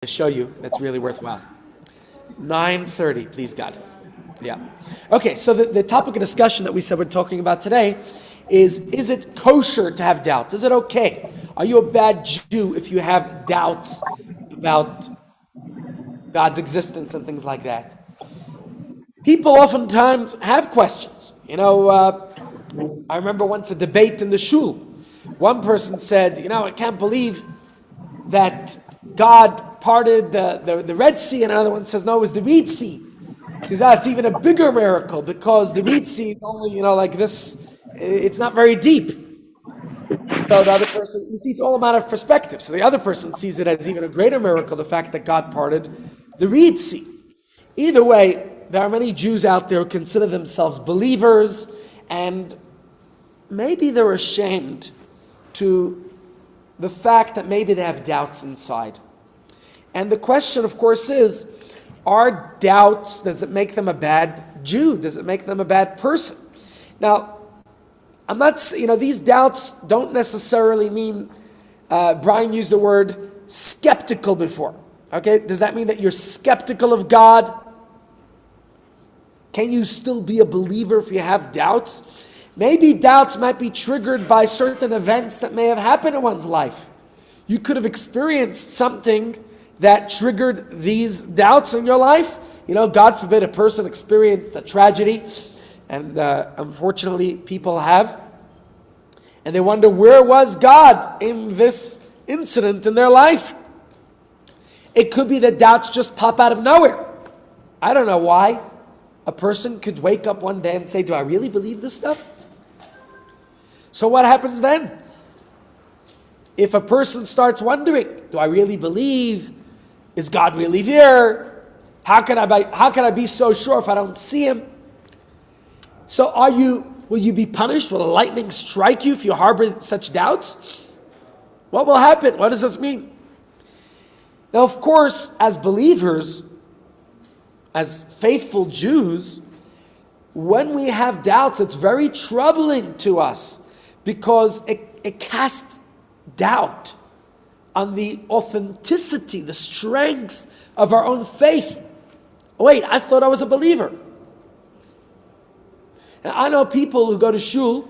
to show you that's really worthwhile. 9:30, please God. Yeah. Okay, so the topic of discussion that we said we're talking about today is it kosher to have doubts? Is it okay? Are you a bad Jew if you have doubts about God's existence and things like that? People oftentimes have questions. I remember once a debate in the shul. One person said, I can't believe that God parted the Red Sea, and another one says, no, it was the Reed Sea. He says, it's even a bigger miracle because the Reed Sea is only, like this, it's not very deep. So the other person, you see, it's all a matter of perspective. So the other person sees it as even a greater miracle, the fact that God parted the Reed Sea. Either way, there are many Jews out there who consider themselves believers, and maybe they're ashamed to the fact that maybe they have doubts inside. And the question, of course, is, are doubts, does it make them a bad Jew? Does it make them a bad person? Now, I'm not, these doubts don't necessarily mean, Brian used the word skeptical before. Okay, does that mean that you're skeptical of God? Can you still be a believer if you have doubts? Maybe doubts might be triggered by certain events that may have happened in one's life. You could have experienced something that triggered these doubts in your life. God forbid a person experienced a tragedy, and unfortunately people have. And they wonder, where was God in this incident in their life? It could be that doubts just pop out of nowhere. I don't know why. A person could wake up one day and say, do I really believe this stuff? So what happens then? If a person starts wondering, do I really believe? Is God really there? How can I be so sure if I don't see him? So will you be punished? Will the lightning strike you if you harbor such doubts? What will happen? What does this mean? Now, of course, as believers, as faithful Jews, when we have doubts, it's very troubling to us because it casts doubt on the authenticity, the strength of our own faith. Wait, I thought I was a believer. And I know people who go to shul.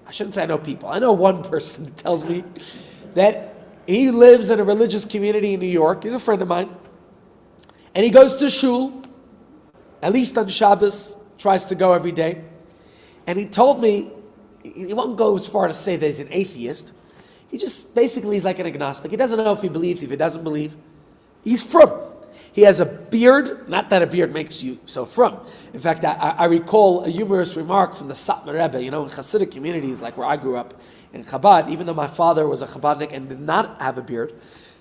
I shouldn't say I know people. I know one person that tells me that he lives in a religious community in New York. He's a friend of mine. And he goes to shul, at least on Shabbos, tries to go every day. And he told me, he won't go as far to say that he's an atheist. He just, basically, he's like an agnostic. He doesn't know if he believes, if he doesn't believe. He's from. He has a beard, not that a beard makes you so from. In fact, I recall a humorous remark from the Satmar Rebbe, in Hasidic communities like where I grew up in Chabad, even though my father was a Chabadnik and did not have a beard,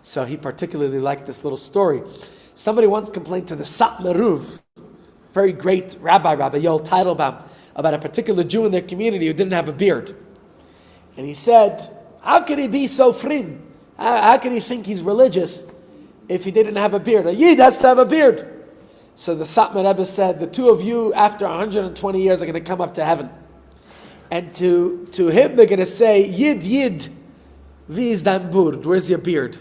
so he particularly liked this little story. Somebody once complained to the Satmar Ruv, very great Rabbi Yoel Teitelbaum, about a particular Jew in their community who didn't have a beard. And he said, how could he be so frim? How could he think he's religious if he didn't have a beard? A Yid has to have a beard. So the Satmar Rebbe said, the two of you, after 120 years, are going to come up to heaven. And to him, they're going to say, Yid, wie ist dein Burd? Where's your beard?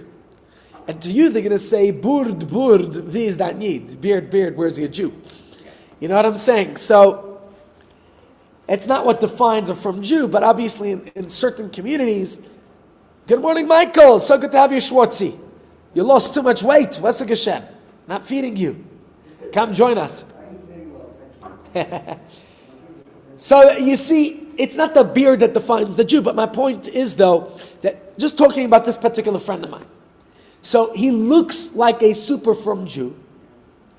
And to you, they're going to say, Burd, wie ist dein Yid? Beard, where's your Jew? You know what I'm saying? So, it's not what defines a from Jew, but obviously in certain communities, good morning, Michael. So good to have you, Schwartzy. You lost too much weight. What's the Geshem? Not feeding you. Come join us. So you see, it's not the beard that defines the Jew, but my point is, though, that just talking about this particular friend of mine. So he looks like a super from Jew,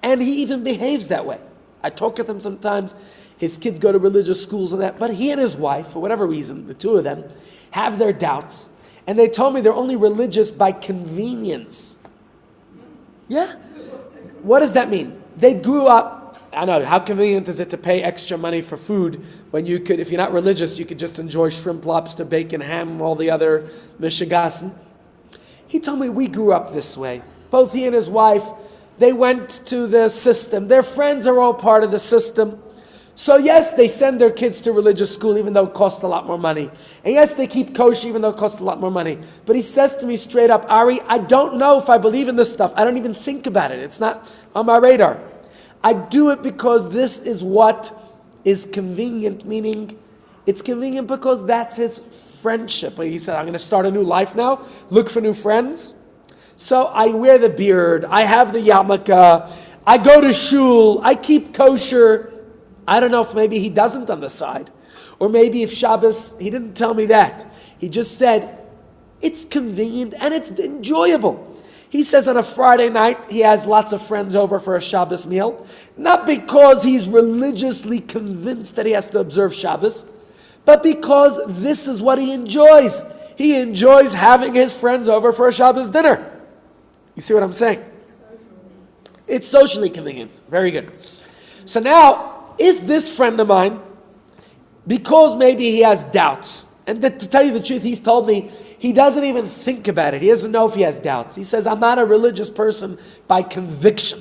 and he even behaves that way. I talk with him sometimes. His kids go to religious schools and that, but he and his wife, for whatever reason, the two of them, have their doubts, and they told me they're only religious by convenience. Yeah. What does that mean? They grew up, I know, how convenient is it to pay extra money for food when you could, if you're not religious, you could just enjoy shrimp, lobster, bacon, ham, all the other mishigassen. He told me we grew up this way. Both he and his wife, they went to the system. Their friends are all part of the system. So yes, they send their kids to religious school even though it costs a lot more money. And yes, they keep kosher even though it costs a lot more money. But he says to me straight up, Ari, I don't know if I believe in this stuff. I don't even think about it. It's not on my radar. I do it because this is what is convenient, meaning it's convenient because that's his friendship. He said, I'm going to start a new life now, look for new friends. So I wear the beard, I have the yarmulke, I go to shul, I keep kosher. I don't know if maybe he doesn't on the side. Or maybe if Shabbos, he didn't tell me that. He just said, it's convenient and it's enjoyable. He says on a Friday night, he has lots of friends over for a Shabbos meal. Not because he's religiously convinced that he has to observe Shabbos, but because this is what he enjoys. He enjoys having his friends over for a Shabbos dinner. You see what I'm saying? It's socially convenient. Very good. So now, if this friend of mine, because maybe he has doubts, and to tell you the truth, he's told me he doesn't even think about it. He doesn't know if he has doubts. He says, I'm not a religious person by conviction,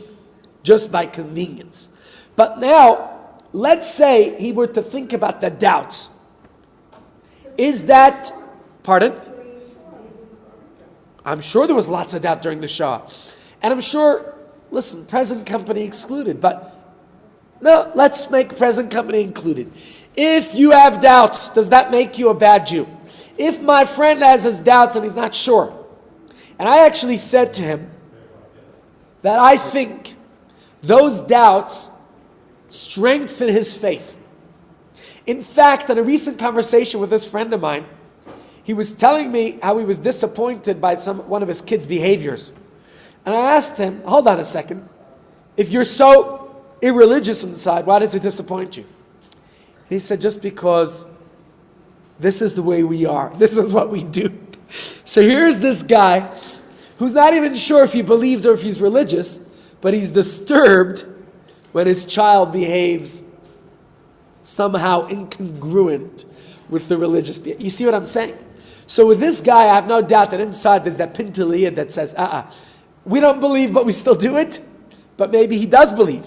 just by convenience. But now, let's say he were to think about the doubts. Is that, pardon? I'm sure there was lots of doubt during the Shah. And I'm sure, listen, present company excluded, but no, let's make present company included. If you have doubts, does that make you a bad Jew? If my friend has his doubts and he's not sure, and I actually said to him that I think those doubts strengthen his faith. In fact, in a recent conversation with this friend of mine, he was telling me how he was disappointed by one of his kids' behaviors. And I asked him, hold on a second, if you're so irreligious inside, why does it disappoint you? And he said, just because this is the way we are. This is what we do. So here's this guy who's not even sure if he believes or if he's religious, but he's disturbed when his child behaves somehow incongruent with the religious behavior. You see what I'm saying? So with this guy, I have no doubt that inside there's that pintaliyah that says, we don't believe, but we still do it. But maybe he does believe.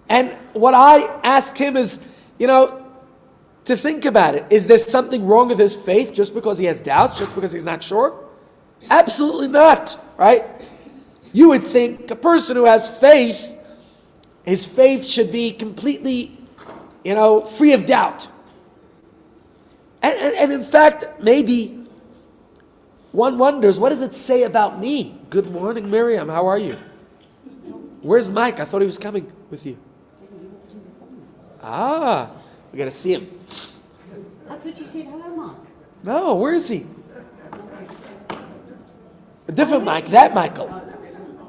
And what I ask him is, to think about it. Is there something wrong with his faith just because he has doubts, just because he's not sure? Absolutely not, right? You would think a person who has faith, his faith should be completely, free of doubt. And in fact, maybe one wonders, what does it say about me? Good morning, Miriam. How are you? Where's Mike? I thought he was coming with you. We got to see him. That's what you said. Hello, Mark. No, where is he? A different Mike. That Michael.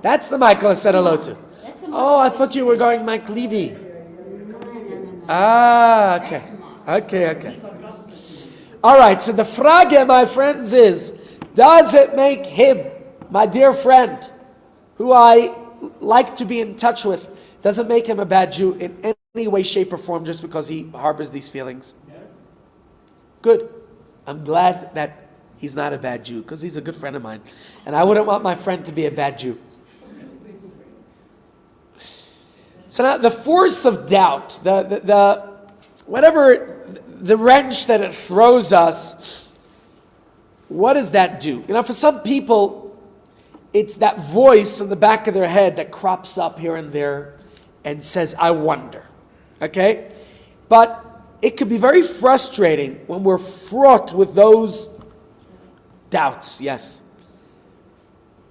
That's the Michael I said hello to. Oh, I thought you were going Mike Levy. Okay. Okay. All right, so the frage, my friends, is, does it make him, my dear friend, who I like to be in touch with, does it make him a bad Jew in any way, shape, or form just because he harbors these feelings? Good. I'm glad that he's not a bad Jew because he's a good friend of mine. And I wouldn't want my friend to be a bad Jew. So now the force of doubt, the wrench that it throws us, what does that do? For some people, it's that voice in the back of their head that crops up here and there and says, I wonder. Okay? But it could be very frustrating when we're fraught with those doubts, yes.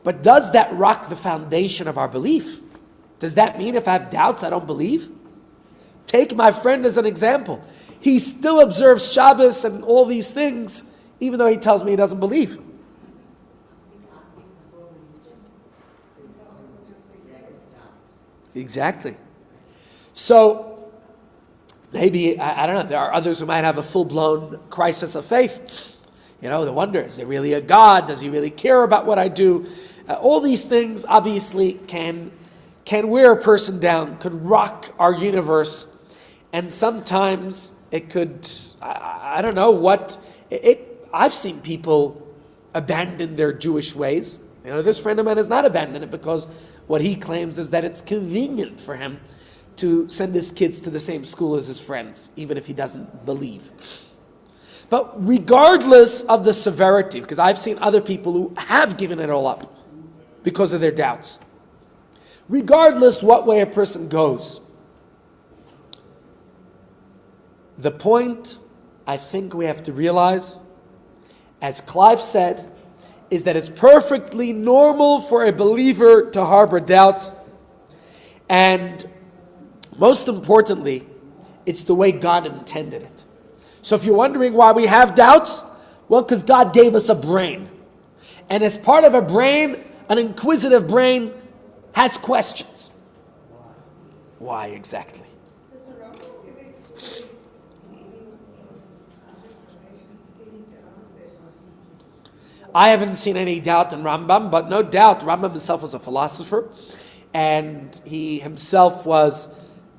But does that rock the foundation of our belief? Does that mean if I have doubts, I don't believe? Take my friend as an example. He still observes Shabbos and all these things, even though he tells me he doesn't believe. Exactly. So, maybe, I don't know, there are others who might have a full-blown crisis of faith. They wonder, is there really a God? Does he really care about what I do? All these things, obviously, can wear a person down, could rock our universe, and sometimes it could, I don't know what, I've seen people abandon their Jewish ways. This friend of mine has not abandoned it because what he claims is that it's convenient for him to send his kids to the same school as his friends, even if he doesn't believe. But regardless of the severity, because I've seen other people who have given it all up because of their doubts, regardless what way a person goes, the point I think we have to realize, as Clive said, is that it's perfectly normal for a believer to harbor doubts, and most importantly, it's the way God intended it. So if you're wondering why we have doubts, well, because God gave us a brain. And as part of a brain, an inquisitive brain has questions. Why exactly? I haven't seen any doubt in Rambam, but no doubt Rambam himself was a philosopher, and he himself was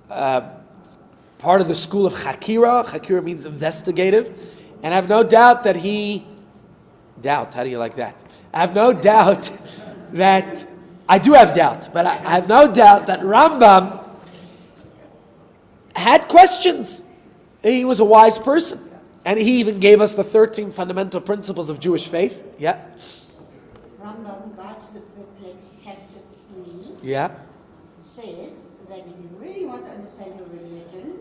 part of the school of Chakira. Chakira means investigative, and I have no doubt that how do you like that? I have no doubt that, I do have doubt, but I have no doubt that Rambam had questions. He was a wise person. And he even gave us the 13 fundamental principles of Jewish faith. Yeah. Rambam, God to the Perplexed, chapter 3, Yeah. says that if you really want to understand your religion,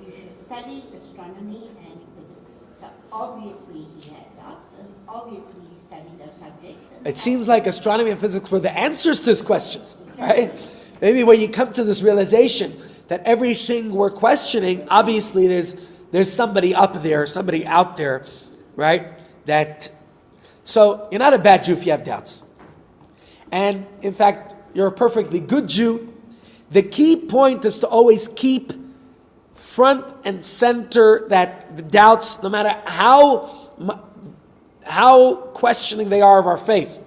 you should study astronomy and physics. So obviously he had doubts, and obviously he studied those subjects. It seems like astronomy and physics were the answers to his questions, right? Maybe when you come to this realization that everything we're questioning, obviously there's somebody up there, somebody out there, right? So you're not a bad Jew if you have doubts. And in fact, you're a perfectly good Jew. The key point is to always keep front and center that the doubts, no matter how questioning they are of our faith,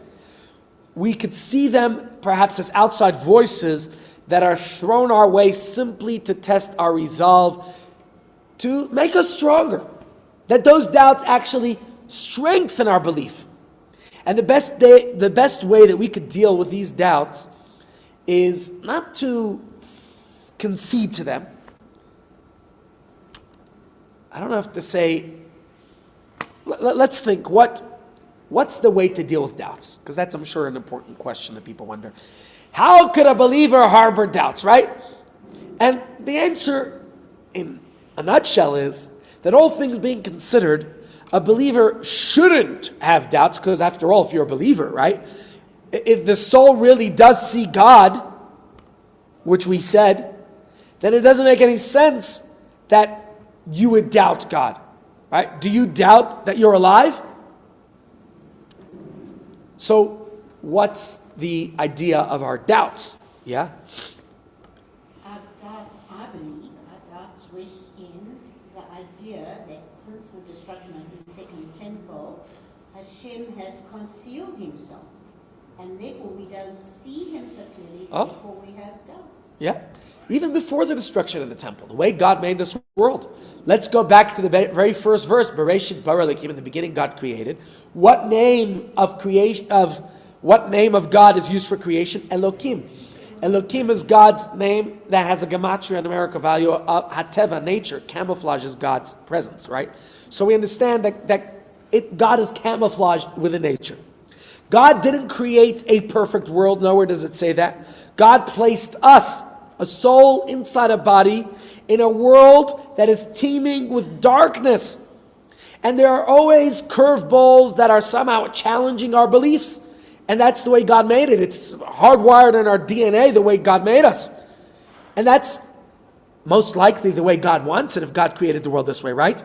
we could see them perhaps as outside voices that are thrown our way simply to test our resolve, to make us stronger. That those doubts actually strengthen our belief. And the best way that we could deal with these doubts is not to concede to them. I don't have to say, let's think, what's the way to deal with doubts? Because that's, I'm sure, an important question that people wonder. How could a believer harbor doubts, right? And the answer, in a nutshell, is that all things being considered, a believer shouldn't have doubts, because after all, if you're a believer, right? If the soul really does see God, which we said, then it doesn't make any sense that you would doubt God, right? Do you doubt that you're alive? So what's the idea of our doubts? Yeah? Our doubts, I believe, our doubts rest in the idea that since the destruction of the second temple, Hashem has concealed himself. And therefore we don't see him so clearly, therefore we have doubts. Yeah. Even before the destruction of the temple, the way God made this world. Let's go back to the very first verse. Bereshit bara Elokim, in the beginning God created. What name of God is used for creation? Elokim. Elokim is God's name that has a gematria numerical value of hateva, nature, camouflages God's presence, right? So we understand that God is camouflaged within nature. God didn't create a perfect world. Nowhere does it say that. God placed us, a soul inside a body, in a world that is teeming with darkness. And there are always curveballs that are somehow challenging our beliefs. And that's the way God made it. It's hardwired in our DNA, the way God made us. And that's most likely the way God wants it, if God created the world this way, right?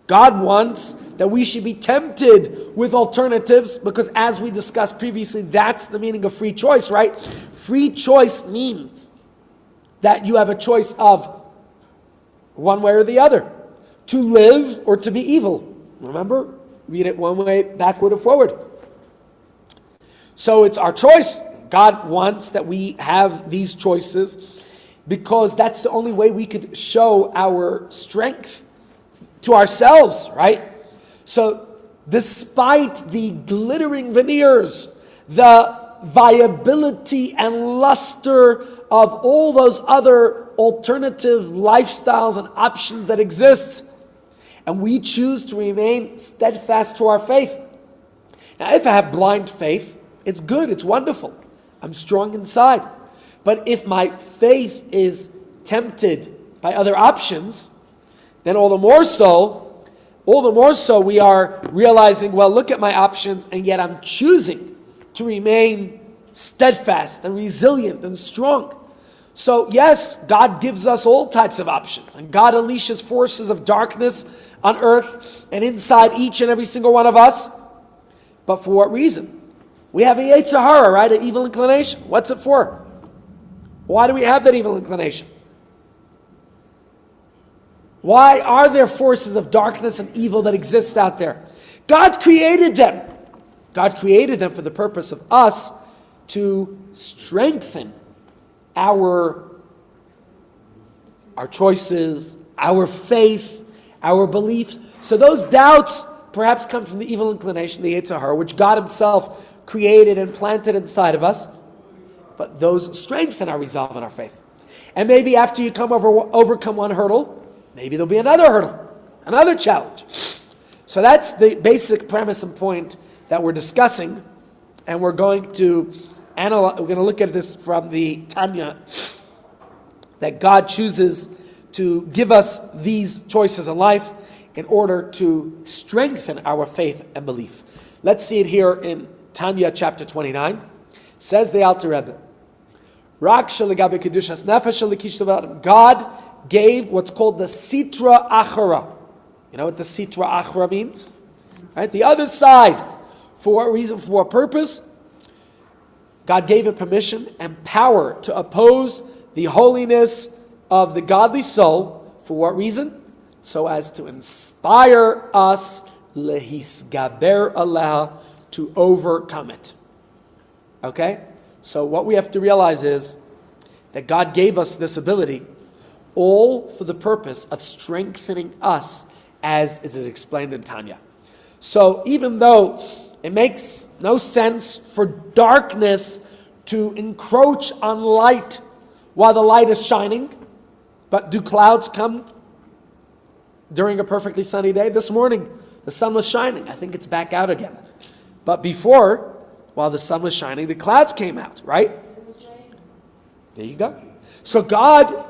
God wants that we should be tempted with alternatives, because as we discussed previously, that's the meaning of free choice, right? Free choice means that you have a choice of one way or the other, to live or to be evil. Remember? Read it one way, backward or forward. So it's our choice. God wants that we have these choices, because that's the only way we could show our strength to ourselves, right? So despite the glittering veneers, the viability and luster of all those other alternative lifestyles and options that exist. And we choose to remain steadfast to our faith. Now, if I have blind faith, it's good, it's wonderful. I'm strong inside. But if my faith is tempted by other options, then all the more so we are realizing, well, look at my options, and yet I'm choosing to remain steadfast and resilient and strong. So yes, God gives us all types of options, and God unleashes forces of darkness on earth and inside each and every single one of us. But for what reason? We have a Yetzer Hara, right? An evil inclination. What's it for? Why do we have that evil inclination? Why are there forces of darkness and evil that exist out there? God created them. God created them for the purpose of us to strengthen our choices, our faith, our beliefs. So those doubts perhaps come from the evil inclination, the Yetzer Hara, which God himself created and planted inside of us. But those strengthen our resolve and our faith. And maybe after you overcome one hurdle, maybe there'll be another hurdle, another challenge. So that's the basic premise and point that we're discussing. And we're going to look at this from the Tanya, that God chooses to give us these choices in life in order to strengthen our faith and belief. Let's see it here in Tanya chapter 29. Says the Alter Rebbe, God gave what's called the Sitra Achara. You know what the Sitra Achara means? Right? The other side. For what reason, for what purpose? God gave it permission and power to oppose the holiness of the godly soul. For what reason? So as to inspire us, lehisgaber aleha, to overcome it. Okay? So what we have to realize is that God gave us this ability all for the purpose of strengthening us, as it is explained in Tanya. So even though it makes no sense for darkness to encroach on light while the light is shining, but do clouds come during a perfectly sunny day? This morning, the sun was shining. I think it's back out again. But before, while the sun was shining, the clouds came out, right? There you go. So God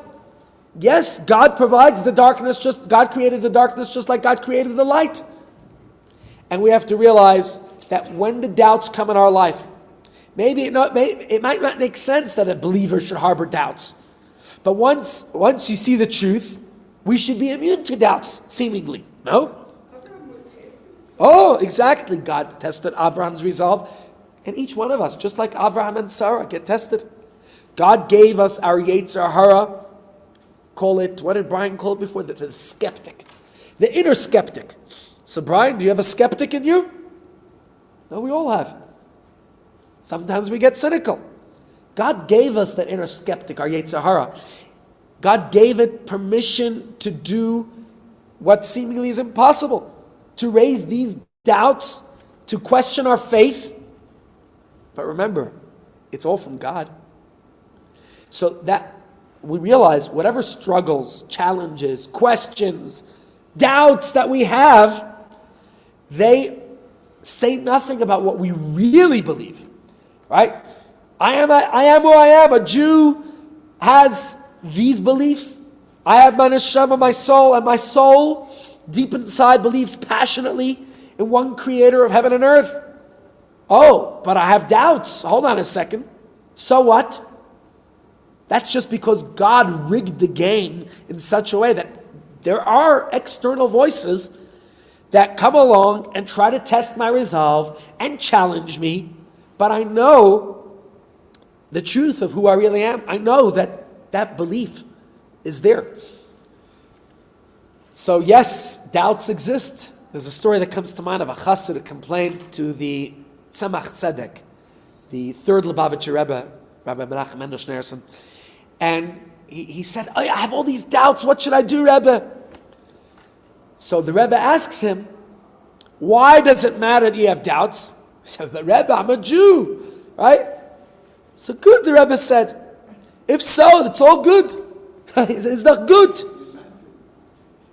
provides the darkness, God created the darkness just like God created the light. And we have to realize that when the doubts come in our life, it might not make sense that a believer should harbor doubts. But once you see the truth, we should be immune to doubts, seemingly. No? Oh, exactly. God tested Abraham's resolve. And each one of us, just like Abraham and Sarah, get tested. God gave us our Yetzer Hara. Call it, what did Brian call it before? The skeptic. The inner skeptic. So Brian, do you have a skeptic in you? No, we all have. Sometimes we get cynical. God gave us that inner skeptic, our Yetzer Hara. God gave it permission to do what seemingly is impossible. To raise these doubts, to question our faith. But remember, it's all from God. So that we realize whatever struggles, challenges, questions, doubts that we have, they say nothing about what we really believe. Right? I am who I am. A Jew has these beliefs. I have my neshama, my soul, and my soul deep inside believes passionately in one creator of heaven and earth. Oh, but I have doubts. Hold on a second. So what? That's just because God rigged the game in such a way that there are external voices that come along and try to test my resolve and challenge me. But I know the truth of who I really am. I know that belief is there. So yes, doubts exist. There's a story that comes to mind of a chassid that complained to the Tzemach Tzedek, the third Lubavitcher Rebbe, Rabbi Menachem Mendel Schneerson. And he said, I have all these doubts. What should I do, Rebbe? So the Rebbe asks him, why does it matter that you have doubts? He said, but Rebbe, I'm a Jew, right? So good, the Rebbe said. If so, it's all good. It's not good.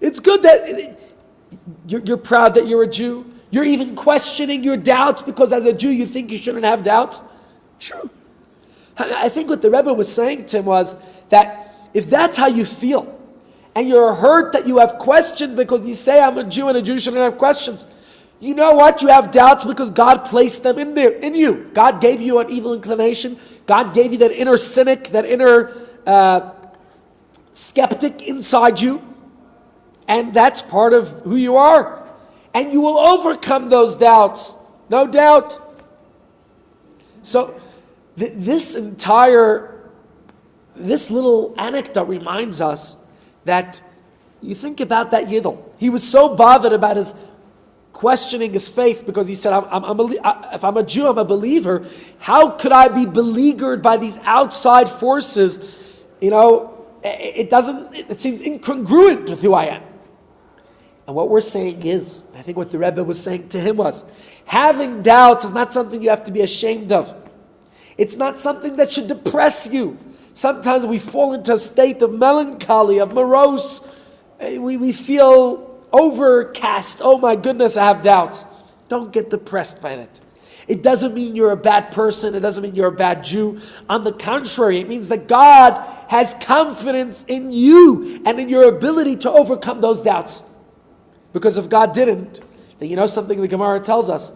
It's good that you're proud that you're a Jew. You're even questioning your doubts because as a Jew you think you shouldn't have doubts. True. I think what the Rebbe was saying to him was that if that's how you feel, and you're hurt that you have questions because you say I'm a Jew and a Jew shouldn't have questions, you know what? You have doubts because God placed them in there, in you. God gave you an evil inclination. God gave you that inner cynic, that inner skeptic inside you. And that's part of who you are. And you will overcome those doubts. No doubt. So this little anecdote reminds us that you think about that Yidel. He was so bothered about his questioning his faith because he said, if I'm a Jew, I'm a believer. How could I be beleaguered by these outside forces? It seems incongruent with who I am. And what we're saying is, I think what the Rebbe was saying to him was, having doubts is not something you have to be ashamed of. It's not something that should depress you. Sometimes we fall into a state of melancholy, of morose. We feel overcast. Oh my goodness, I have doubts. Don't get depressed by that. It doesn't mean you're a bad person. It doesn't mean you're a bad Jew. On the contrary, it means that God has confidence in you and in your ability to overcome those doubts. Because if God didn't, then you know something the Gemara tells us,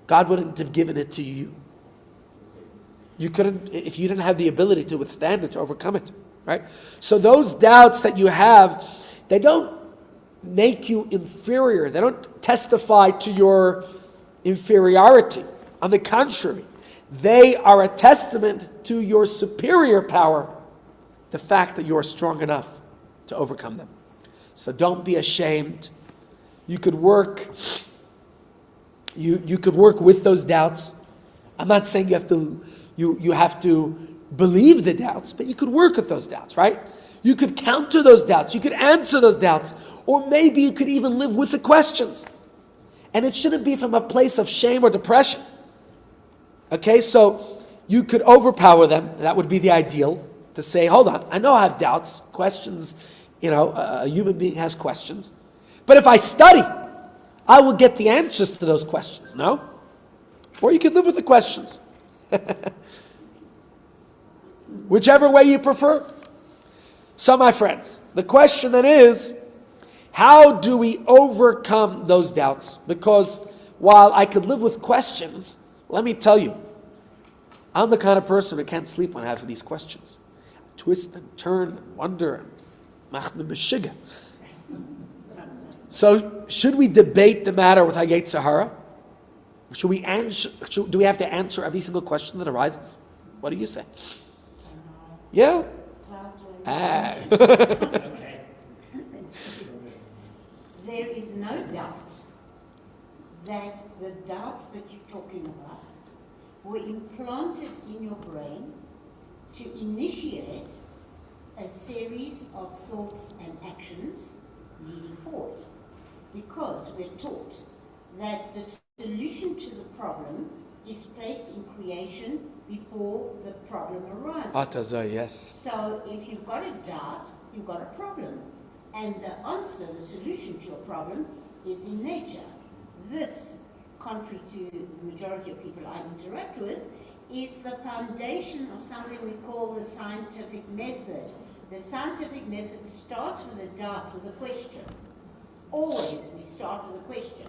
God wouldn't have given it to you. You couldn't, if you didn't have the ability to withstand it, to overcome it, right? So those doubts that you have, they don't make you inferior. They don't testify to your inferiority. On the contrary, they are a testament to your superior power, the fact that you are strong enough to overcome them. So don't be ashamed. You could work. You could work with those doubts. I'm not saying you have to believe the doubts, but you could work with those doubts, right? You could counter those doubts. You could answer those doubts. Or maybe you could even live with the questions. And it shouldn't be from a place of shame or depression. Okay, so you could overpower them. That would be the ideal, to say, hold on, I know I have doubts, questions. A human being has questions. But if I study, I will get the answers to those questions, no? Or you can live with the questions. Whichever way you prefer. So, my friends, the question then is, how do we overcome those doubts? Because while I could live with questions, let me tell you, I'm the kind of person who can't sleep when I have these questions. I twist and turn and wonder and machne b'shiga. So, should we debate the matter with Hayet Sahara? Do we have to answer every single question that arises? What do you say? Yeah? Okay. There is no doubt that the doubts that you're talking about were implanted in your brain to initiate a series of thoughts and actions leading forward. Because we're taught that the solution to the problem is placed in creation before the problem arises. Yes. So if you've got a doubt, you've got a problem. And the answer, the solution to your problem is in nature. This, contrary to the majority of people I interact with, is the foundation of something we call the scientific method. The scientific method starts with a doubt, with a question. Always we start with a question.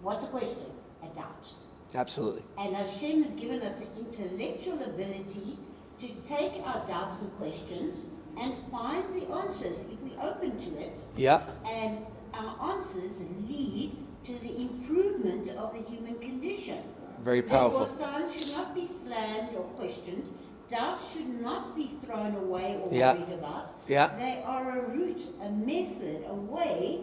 What's a question? A doubt. Absolutely. And Hashem has given us the intellectual ability to take our doubts and questions and find the answers if we open to it. Yeah. And our answers lead to the improvement of the human condition. Very powerful. Therefore, science should not be slammed or questioned. Doubts should not be thrown away or worried about. Yeah. They are a route, a method, a way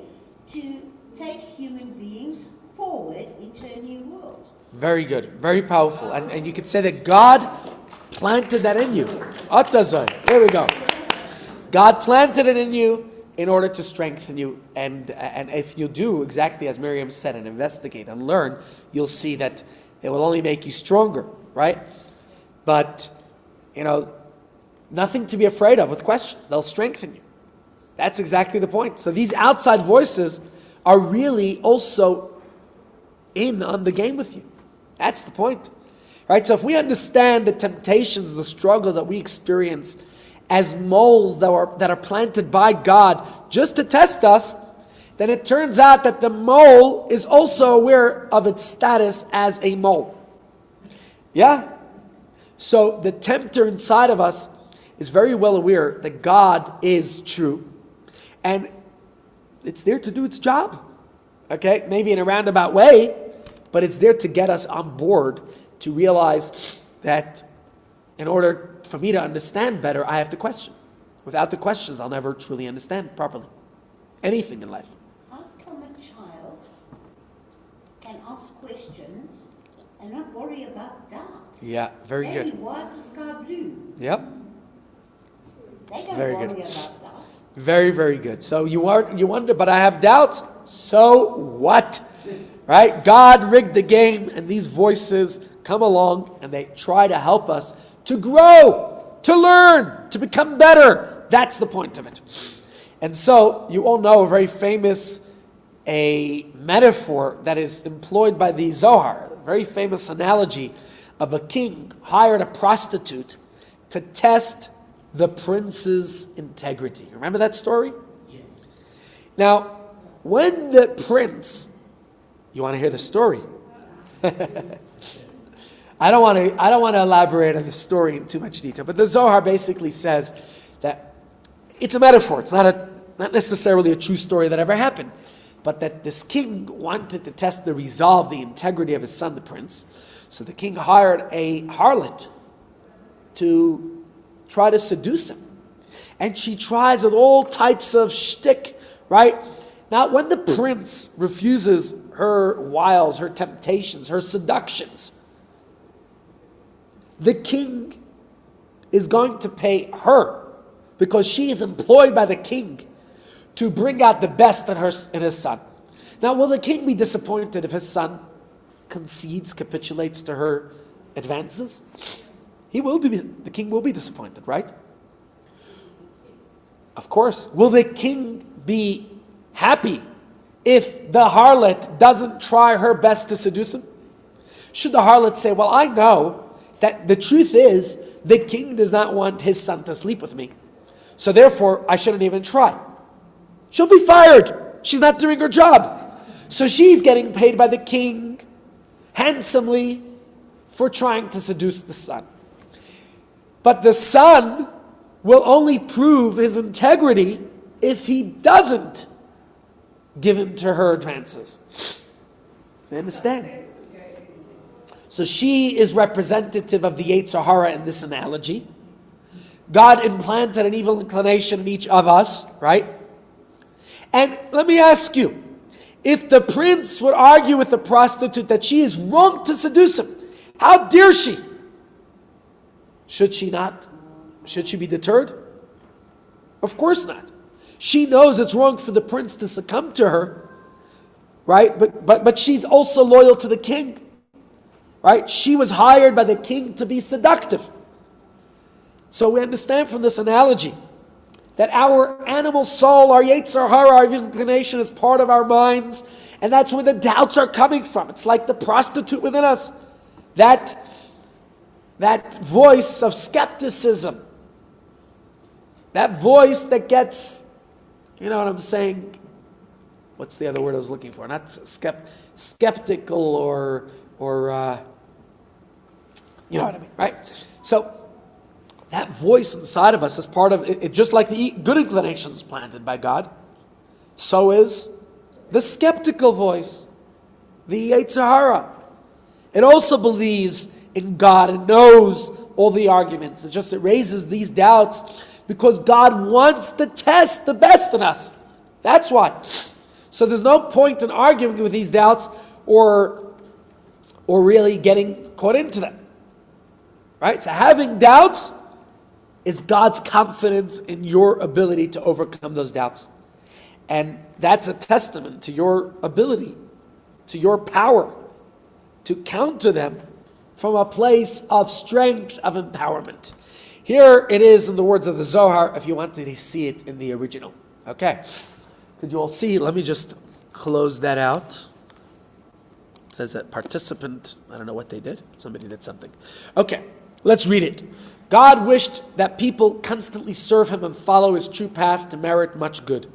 to take human beings forward into a new world. Very good. Very powerful. And you could say that God planted that in you. There we go. God planted it in you in order to strengthen you. And if you do exactly as Miriam said and investigate and learn, you'll see that it will only make you stronger, right? But, nothing to be afraid of with questions. They'll strengthen you. That's exactly the point. So these outside voices are really also in on the game with you. That's the point. Right? So if we understand the temptations, the struggles that we experience as moles that are planted by God just to test us, then it turns out that the mole is also aware of its status as a mole. Yeah? So the tempter inside of us is very well aware that God is true. And it's there to do its job. Okay? Maybe in a roundabout way, but it's there to get us on board to realize that in order for me to understand better, I have to question. Without the questions, I'll never truly understand properly anything in life. How come a child can ask questions and not worry about doubts? Yeah, very Daddy, good. why is the sky blue? Yep. They don't Very worry good. about doubt. Very, very good. So you wonder, but I have doubts. So what? Right? God rigged the game, and these voices come along and they try to help us to grow, to learn, to become better. That's the point of it. And so you all know a very famous metaphor that is employed by the Zohar, a very famous analogy of a king hired a prostitute to test the prince's integrity. Remember that story? Yes. Now, when the prince, you want to hear the story? I don't want to elaborate on the story in too much detail, but the Zohar basically says that it's a metaphor. It's not necessarily a true story that ever happened, but that this king wanted to test the resolve, the integrity of his son, the prince. So the king hired a harlot to try to seduce him. And she tries with all types of shtick, right? Now, when the prince refuses her wiles, her temptations, her seductions, the king is going to pay her because she is employed by the king to bring out the best in his son. Now, will the king be disappointed if his son concedes, capitulates to her advances? The king will be disappointed, right? Of course. Will the king be happy if the harlot doesn't try her best to seduce him? Should the harlot say, well, I know that the truth is the king does not want his son to sleep with me, so therefore I shouldn't even try. She'll be fired. She's not doing her job. So she's getting paid by the king handsomely for trying to seduce the son. But the son will only prove his integrity if he doesn't give in to her advances. You understand? So she is representative of the Yetzer Hara in this analogy. God implanted an evil inclination in each of us, right? And let me ask you, if the prince would argue with the prostitute that she is wrong to seduce him, how dare she? Should she not? Should she be deterred? Of course not. She knows it's wrong for the prince to succumb to her, right? But she's also loyal to the king, right? She was hired by the king to be seductive. So we understand from this analogy that our animal soul, our Yetzer Hara, our inclination is part of our minds, and that's where the doubts are coming from. It's like the prostitute within us. That voice of skepticism, that voice that gets, you know what I'm saying? What's the other word I was looking for? Not skeptical or you know what I mean, right? So that voice inside of us is part of it, just like the good inclinations planted by God. So is the skeptical voice, the Yetzer Hara. It also believes in God and knows all the arguments. It raises these doubts because God wants to test the best in us. That's why. So there's no point in arguing with these doubts or really getting caught into them. Right? So having doubts is God's confidence in your ability to overcome those doubts. And that's a testament to your ability, to your power to counter them from a place of strength, of empowerment. Here it is in the words of the Zohar, if you wanted to see it in the original. Okay. Could you all see? Let me just close that out. It says that participant, I don't know what they did. Somebody did something. Okay, let's read it. God wished that people constantly serve him and follow his true path to merit much good.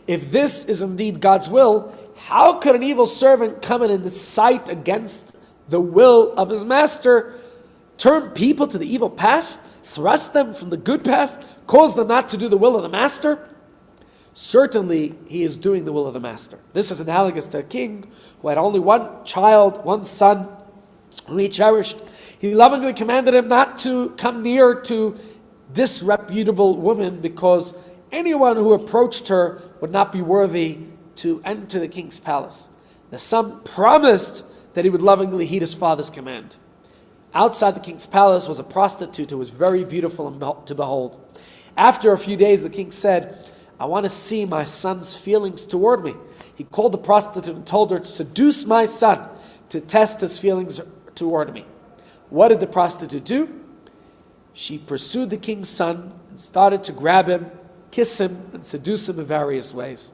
If this is indeed God's will, how could an evil servant come and incite against the will of his master, turn people to the evil path, thrust them from the good path, cause them not to do the will of the master? Certainly, he is doing the will of the master. This is analogous to a king who had only one child, one son, whom he cherished. He lovingly commanded him not to come near to disreputable women because anyone who approached her would not be worthy to enter the king's palace. The son promised that he would lovingly heed his father's command. Outside the king's palace was a prostitute who was very beautiful to behold. After a few days, the king said, I want to see my son's feelings toward me. He called the prostitute and told her to seduce my son to test his feelings toward me. What did the prostitute do? She pursued the king's son and started to grab him, kiss him, and seduce him in various ways.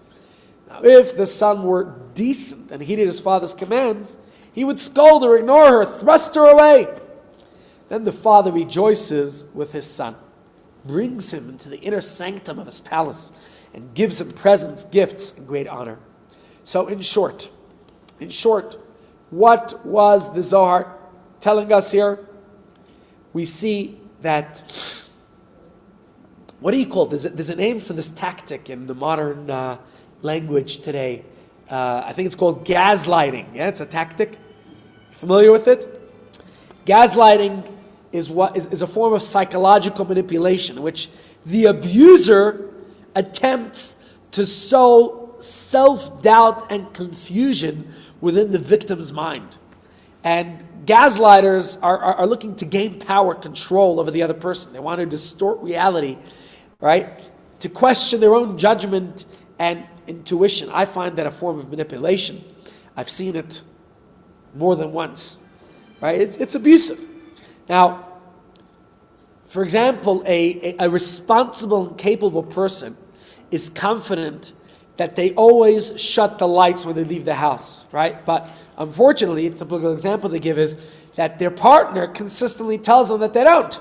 Now, if the son were decent and heeded his father's commands, he would scold her, ignore her, thrust her away. Then the father rejoices with his son, brings him into the inner sanctum of his palace, and gives him presents, gifts, and great honor. So in short, what was the Zohar telling us here? We see that, what do you call it? There's a name for this tactic in the modern language today. I think it's called gaslighting. Yeah, it's a tactic. Familiar with it? Gaslighting is a form of psychological manipulation in which the abuser attempts to sow self-doubt and confusion within the victim's mind. And gaslighters are looking to gain power, control over the other person. They want to distort reality, right? To question their own judgment and intuition. I find that a form of manipulation. I've seen it more than once, right? It's abusive. Now, for example, a responsible and capable person is confident that they always shut the lights when they leave the house, right? But unfortunately, a typical example they give is that their partner consistently tells them that they don't.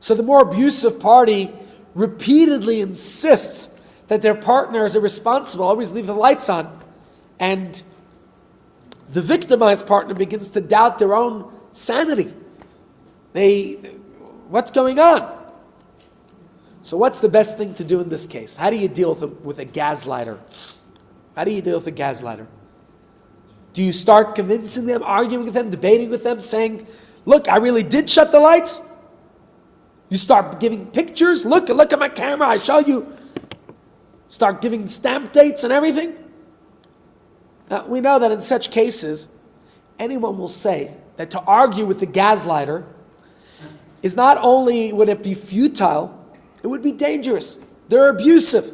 So the more abusive party repeatedly insists that their partner is irresponsible, always leave the lights on, and the victimized partner begins to doubt their own sanity. What's going on? So what's the best thing to do in this case? How do you deal with a gaslighter? How do you deal with a gaslighter? Do you start convincing them, arguing with them, debating with them, saying, look, I really did shut the lights? You start giving pictures, look at my camera, I show you. Start giving stamp dates and everything. Now, we know that in such cases, anyone will say that to argue with the gaslighter is not only would it be futile, it would be dangerous. They're abusive.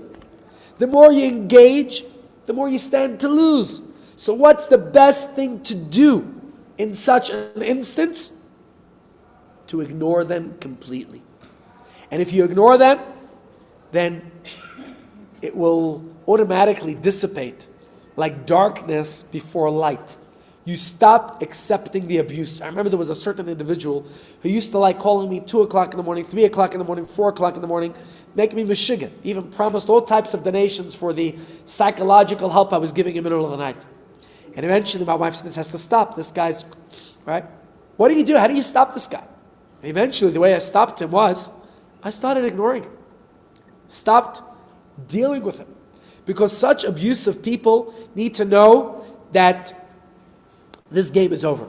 The more you engage, the more you stand to lose. So what's the best thing to do in such an instance? To ignore them completely. And if you ignore them, then it will automatically dissipate like darkness before light. You stop accepting the abuse. I remember there was a certain individual who used to like calling me 2 o'clock in the morning, 3 o'clock in the morning, 4 o'clock in the morning, make me meshigan. Even promised all types of donations for the psychological help I was giving him in the middle of the night. And eventually my wife said, this has to stop. This guy's, right? What do you do? How do you stop this guy? And eventually the way I stopped him was, I started ignoring him. Stopped dealing with him. Because such abusive people need to know that this game is over.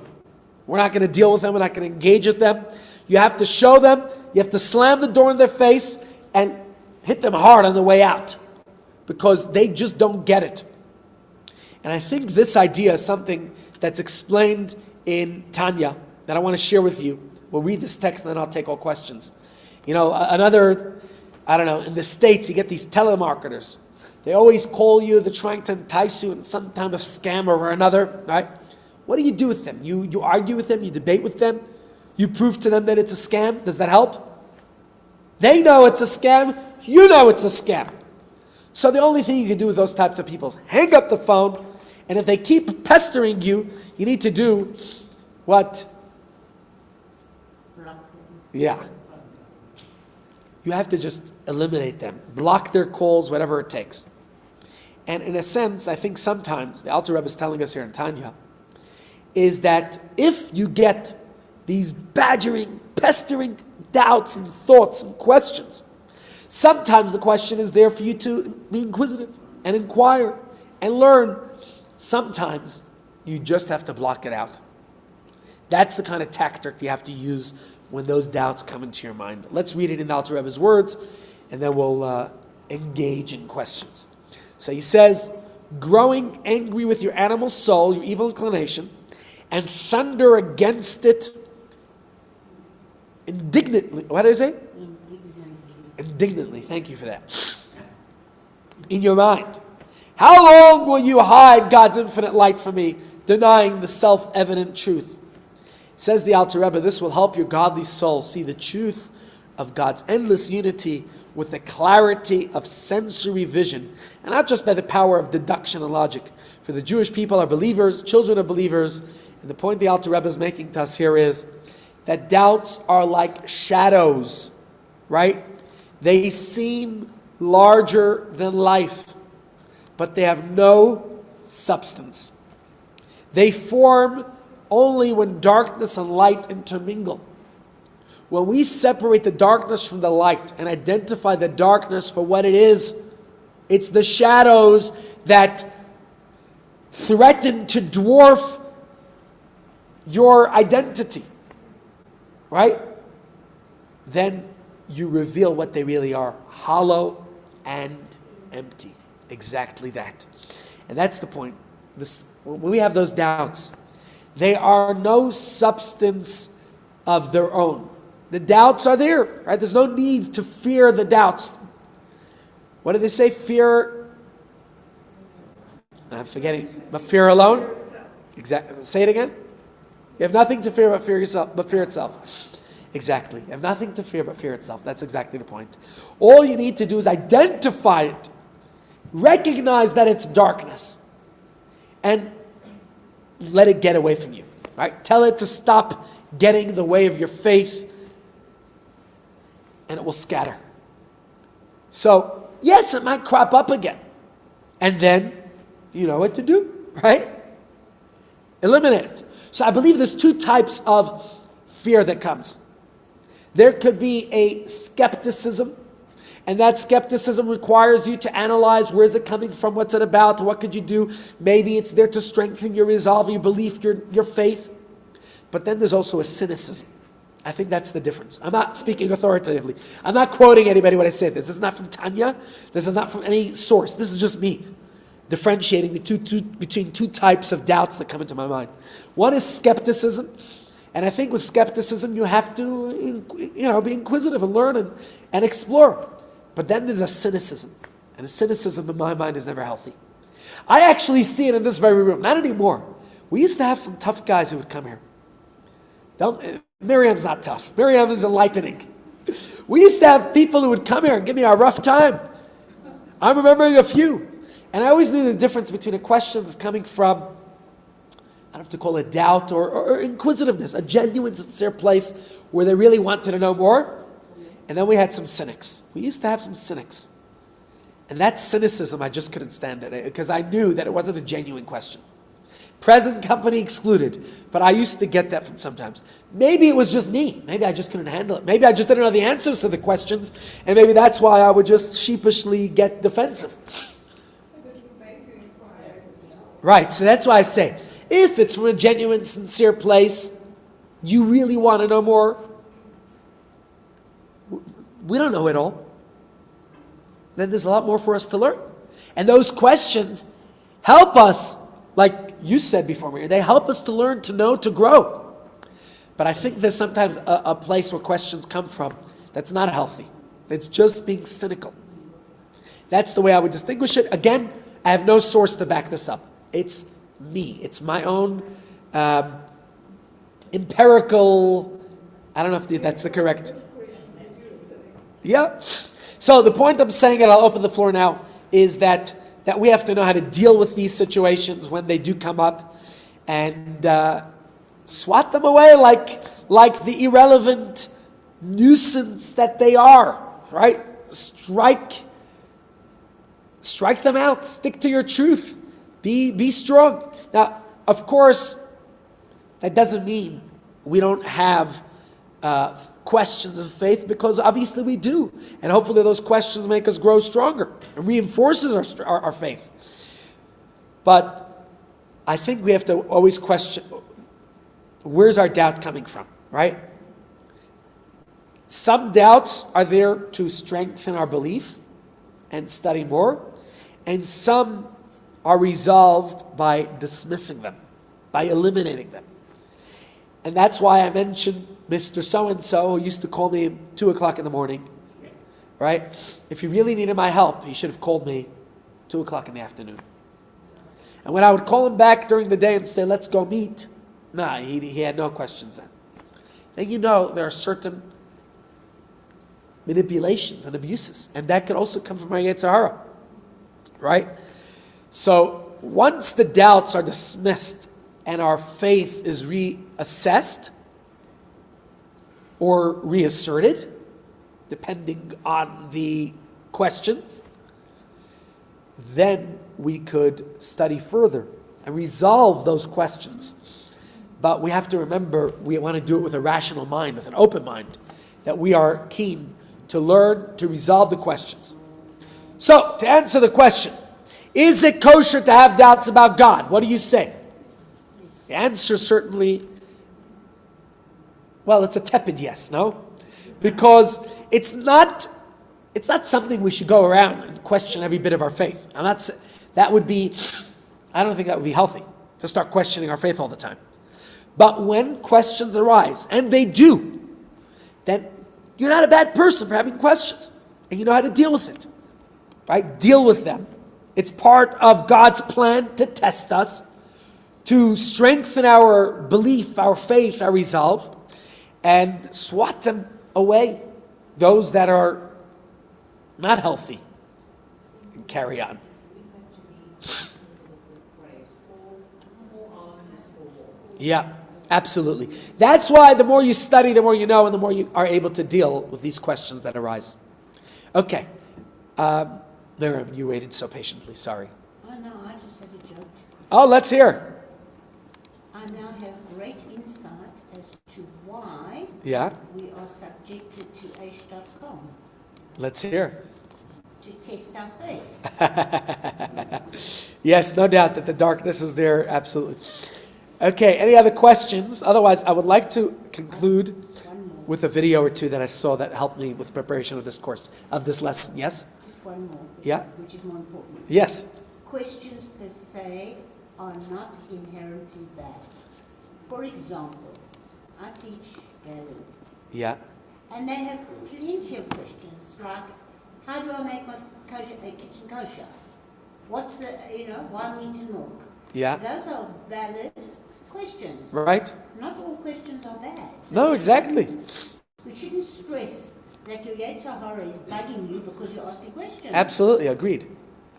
We're not going to deal with them. We're not going to engage with them. You have to show them. You have to slam the door in their face and hit them hard on the way out. Because they just don't get it. And I think this idea is something that's explained in Tanya that I want to share with you. We'll read this text and then I'll take all questions. You know, in the States you get these telemarketers. They always call you, they're trying to entice you in some type of scam or another, right? What do you do with them? You argue with them, you debate with them, you prove to them that it's a scam. Does that help? They know it's a scam, you know it's a scam. So the only thing you can do with those types of people is hang up the phone, and if they keep pestering you, you need to do what? Block them. Yeah. You have to just eliminate them, block their calls, whatever it takes. And in a sense, I think sometimes, the Alter Rebbe is telling us here in Tanya, is that if you get these badgering, pestering doubts and thoughts and questions, sometimes the question is there for you to be inquisitive and inquire and learn. Sometimes you just have to block it out. That's the kind of tactic you have to use when those doubts come into your mind. Let's read it in the Alter Rebbe's words, and then we'll engage in questions. So he says, growing angry with your animal soul, your evil inclination, and thunder against it indignantly. What did I say? Indignantly. Thank you for that. In your mind. How long will you hide God's infinite light from me, denying the self-evident truth? Says the Alter Rebbe, this will help your godly soul see the truth of God's endless unity with the clarity of sensory vision, and not just by the power of deduction and logic. For the Jewish people are believers, children of believers, and the point the Alter Rebbe is making to us here is that doubts are like shadows, right? They seem larger than life, but they have no substance. They form only when darkness and light intermingle. When we separate the darkness from the light and identify the darkness for what it is, it's the shadows that threaten to dwarf your identity, right? Then you reveal what they really are, hollow and empty. Exactly that. And that's the point. When we have those doubts, they are no substance of their own. The doubts are there, right? There's no need to fear the doubts. What do they say? Fear, I'm forgetting, but fear alone? Exactly. Say it again. You have nothing to fear but fear yourself, but fear itself. Exactly. You have nothing to fear but fear itself. That's exactly the point. All you need to do is identify it, recognize that it's darkness, and let it get away from you. Right? Tell it to stop getting in the way of your faith, and it will scatter. So, yes, it might crop up again. And then, you know what to do, right? Eliminate it. So I believe there's two types of fear that comes. There could be a skepticism, and that skepticism requires you to analyze where is it coming from, what's it about, what could you do. Maybe it's there to strengthen your resolve, your belief, your faith. But then there's also a cynicism. I think that's the difference. I'm not speaking authoritatively. I'm not quoting anybody when I say this. This is not from Tanya. This is not from any source. This is just me differentiating between two types of doubts that come into my mind. One is skepticism. And I think with skepticism, you have to, be inquisitive and learn and explore. But then there's a cynicism. And a cynicism in my mind is never healthy. I actually see it in this very room. Not anymore. We used to have some tough guys who would come here. Miriam's not tough. Miriam is enlightening. We used to have people who would come here and give me a rough time. I'm remembering a few. And I always knew the difference between a question that's coming from, I don't have to call it doubt or inquisitiveness, a genuine, sincere place where they really wanted to know more. And then we had some cynics. We used to have some cynics. And that cynicism, I just couldn't stand it because I knew that it wasn't a genuine question. Present company excluded. But I used to get that from sometimes. Maybe it was just me. Maybe I just couldn't handle it. Maybe I just didn't know the answers to the questions. And maybe that's why I would just sheepishly get defensive. Right, so that's why I say, if it's from a genuine, sincere place, you really want to know more, we don't know it all. Then there's a lot more for us to learn. And those questions help us, like you said before, Maria, they help us to learn, to know, to grow. But I think there's sometimes a place where questions come from that's not healthy. It's just being cynical. That's the way I would distinguish it. Again, I have no source to back this up. It's me. It's my own empirical, I don't know if that's the correct. Yeah. So the point I'm saying, and I'll open the floor now, is that we have to know how to deal with these situations when they do come up, and swat them away like the irrelevant nuisance that they are, right? Strike them out. Stick to your truth. Be strong. Now, of course, that doesn't mean we don't have questions of faith, because obviously we do. And hopefully those questions make us grow stronger and reinforces our faith. But I think we have to always question, where's our doubt coming from, right? Some doubts are there to strengthen our belief and study more, and some are resolved by dismissing them, by eliminating them. And that's why I mentioned Mr. So-and-so, who used to call me at 2 o'clock in the morning, right? If he really needed my help, he should have called me 2 o'clock in the afternoon. And when I would call him back during the day and say, let's go meet, he had no questions then. Then there are certain manipulations and abuses, and that could also come from our Yetzer Hara, right? So once the doubts are dismissed and our faith is reassessed or reasserted, depending on the questions, then we could study further and resolve those questions. But we have to remember, we want to do it with a rational mind, with an open mind, that we are keen to learn, to resolve the questions. So, to answer the question, is it kosher to have doubts about God? What do you say? The answer certainly, well, it's a tepid yes, no? Because it's not something we should go around and question every bit of our faith. And I don't think that would be healthy, to start questioning our faith all the time. But when questions arise, and they do, then you're not a bad person for having questions. And you know how to deal with it. Right? Deal with them. It's part of God's plan to test us, to strengthen our belief, our faith, our resolve, and swat them away. Those that are not healthy, and carry on. Yeah, absolutely. That's why the more you study, the more you know, and the more you are able to deal with these questions that arise. Okay. Miriam, you waited so patiently. Sorry. Oh, no, I just had a joke. Oh, let's hear. I now have great insight as to why we are subjected to Aish.com. Let's hear. To test our faith. Yes, no doubt that the darkness is there, absolutely. Okay, any other questions? Otherwise, I would like to conclude with a video or two that I saw that helped me with preparation of this course, of this lesson. Yes? Just one more. Yeah? Which is more important. Yes. Questions per se are not inherently bad. For example, I teach Gaelic. Yeah. And they have plenty of questions like, how do I make my kitchen kosher? What's the, why meat and milk? Yeah. Those are valid questions. Right. Not all questions are bad. So No, exactly. We shouldn't stress that your Yetzer Hara is bugging you because you're asking questions. Absolutely, agreed.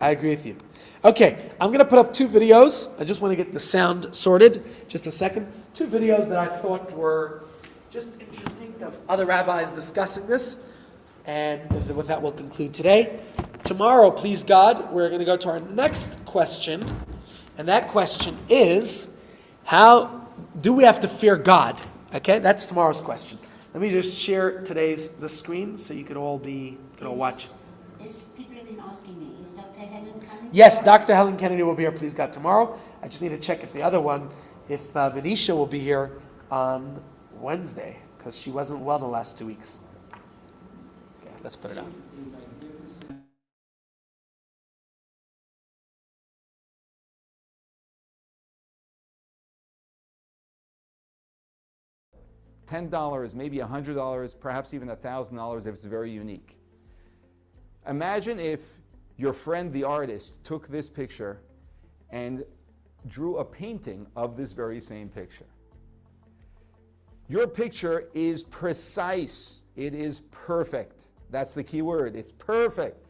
I agree with you. Okay, I'm going to put up 2 videos. I just want to get the sound sorted. Just a second. 2 videos that I thought were just interesting of other rabbis discussing this. And with that, we'll conclude today. Tomorrow, please God, we're going to go to our next question. And that question is, how do we have to fear God? Okay, that's tomorrow's question. Let me just share the screen so you could all watch. People have been asking me, is Dr. Helen coming? Yes, Dr. Helen Kennedy will be here, please God, tomorrow. I just need to check if the other one, if Venetia will be here on Wednesday, because she wasn't well the last 2 weeks. Okay, let's put it on. $10, maybe $100, perhaps even $1,000 if it's very unique. Imagine if your friend, the artist, took this picture and drew a painting of this very same picture. Your picture is precise. It is perfect. That's the key word. It's perfect.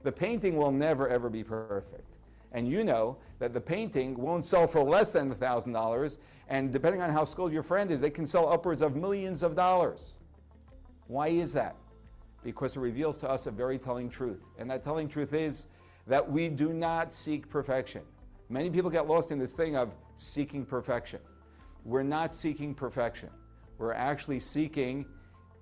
The painting will never, ever be perfect. And you know that the painting won't sell for less than $1,000, and depending on how skilled your friend is, they can sell upwards of millions of dollars. Why is that? Because it reveals to us a very telling truth. And that telling truth is that we do not seek perfection. Many people get lost in this thing of seeking perfection. We're not seeking perfection. We're actually seeking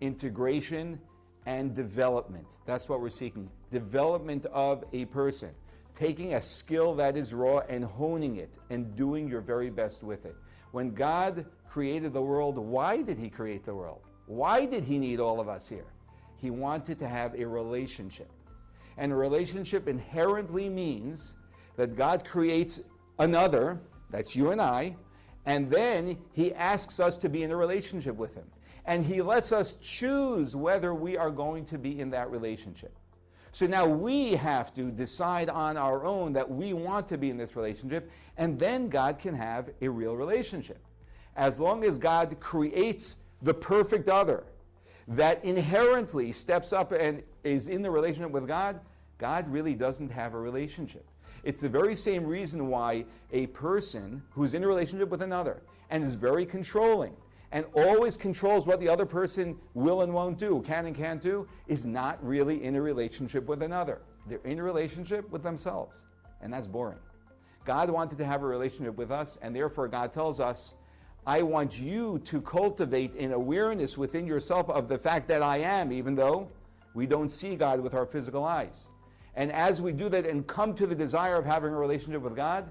integration and development. That's what we're seeking. Development of a person. Taking a skill that is raw and honing it and doing your very best with it. When God created the world, why did he create the world? Why did he need all of us here? He wanted to have a relationship. And a relationship inherently means that God creates another, that's you and I, and then he asks us to be in a relationship with him. And he lets us choose whether we are going to be in that relationship. So now we have to decide on our own that we want to be in this relationship, and then God can have a real relationship. As long as God creates the perfect other that inherently steps up and is in the relationship with God, God really doesn't have a relationship. It's the very same reason why a person who's in a relationship with another and is very controlling and always controls what the other person will and won't do, can and can't do, is not really in a relationship with another. They're in a relationship with themselves, and that's boring. God wanted to have a relationship with us, and therefore God tells us, I want you to cultivate an awareness within yourself of the fact that I am, even though we don't see God with our physical eyes. And as we do that and come to the desire of having a relationship with God,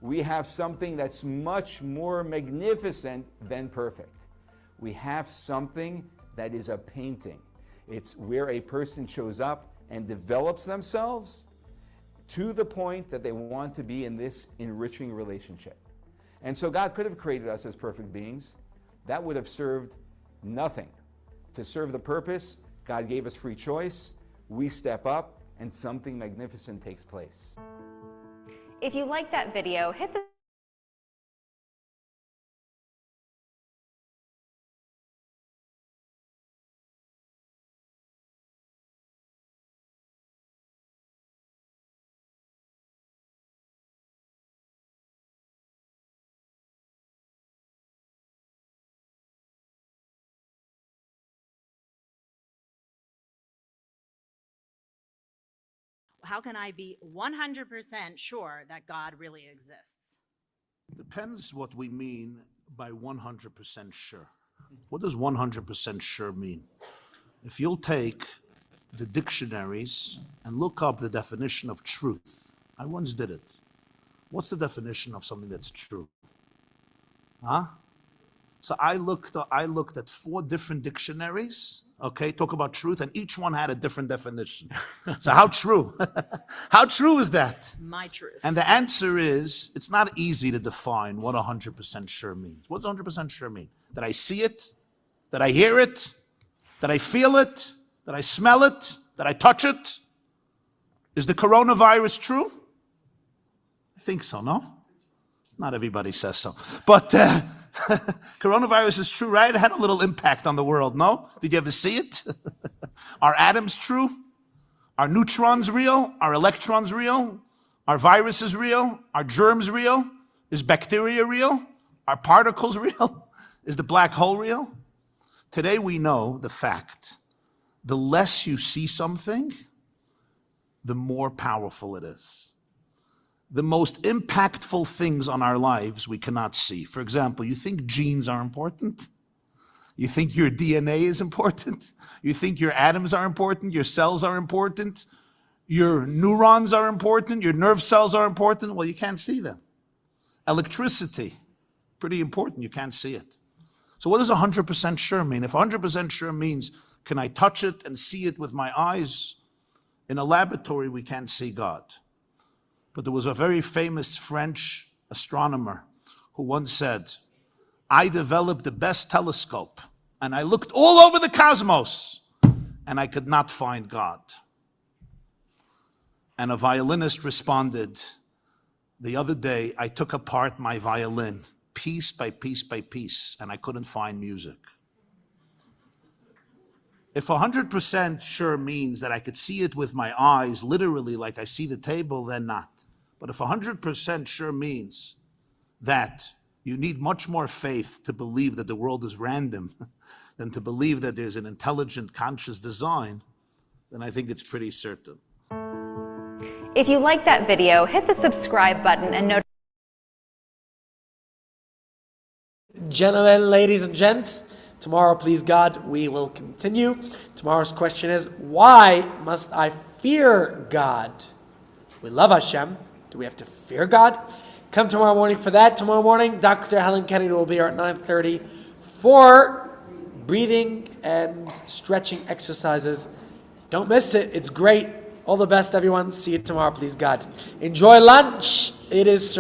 we have something that's much more magnificent than perfect. We have something that is a painting. It's where a person shows up and develops themselves to the point that they want to be in this enriching relationship. And so God could have created us as perfect beings. That would have served nothing. To serve the purpose, God gave us free choice. We step up, and something magnificent takes place. If you like that video, hit the How can I be 100% sure that God really exists? Depends what we mean by 100% sure. What does 100% sure mean? If you'll take the dictionaries and look up the definition of truth, I once did it. What's the definition of something that's true? Huh? So I looked at 4 different dictionaries, okay, talk about truth, and each one had a different definition. So how true? How true is that? My truth. And the answer is, it's not easy to define what 100% sure means. What does 100% sure mean? That I see it? That I hear it? That I feel it? That I smell it? That I touch it? Is the coronavirus true? I think so, no? Not everybody says so. But coronavirus is true, right? It had a little impact on the world, no? Did you ever see it? Are atoms true? Are neutrons real? Are electrons real? Are viruses real? Are germs real? Is bacteria real? Are particles real? Is the black hole real? Today we know the fact. The less you see something, the more powerful it is. The most impactful things on our lives we cannot see. For example, you think genes are important? You think your DNA is important? You think your atoms are important? Your cells are important? Your neurons are important? Your nerve cells are important? Well, you can't see them. Electricity, pretty important, you can't see it. So what does 100% sure mean? If 100% sure means, can I touch it and see it with my eyes? In a laboratory, we can't see God. But there was a very famous French astronomer who once said, I developed the best telescope and I looked all over the cosmos and I could not find God. And a violinist responded, The other day, I took apart my violin, piece by piece by piece, and I couldn't find music. If 100% sure means that I could see it with my eyes, literally like I see the table, then not. But if 100% sure means that you need much more faith to believe that the world is random than to believe that there's an intelligent, conscious design, then I think it's pretty certain. If you like that video, hit the subscribe button and notify. Gentlemen, ladies and gents, tomorrow, please God, we will continue. Tomorrow's question is, why must I fear God? We love Hashem. Do we have to fear God? Come tomorrow morning for that. Tomorrow morning, Dr. Helen Kennedy will be here at 9:30 for breathing and stretching exercises. Don't miss it. It's great. All the best, everyone. See you tomorrow, please God. Enjoy lunch. It is served.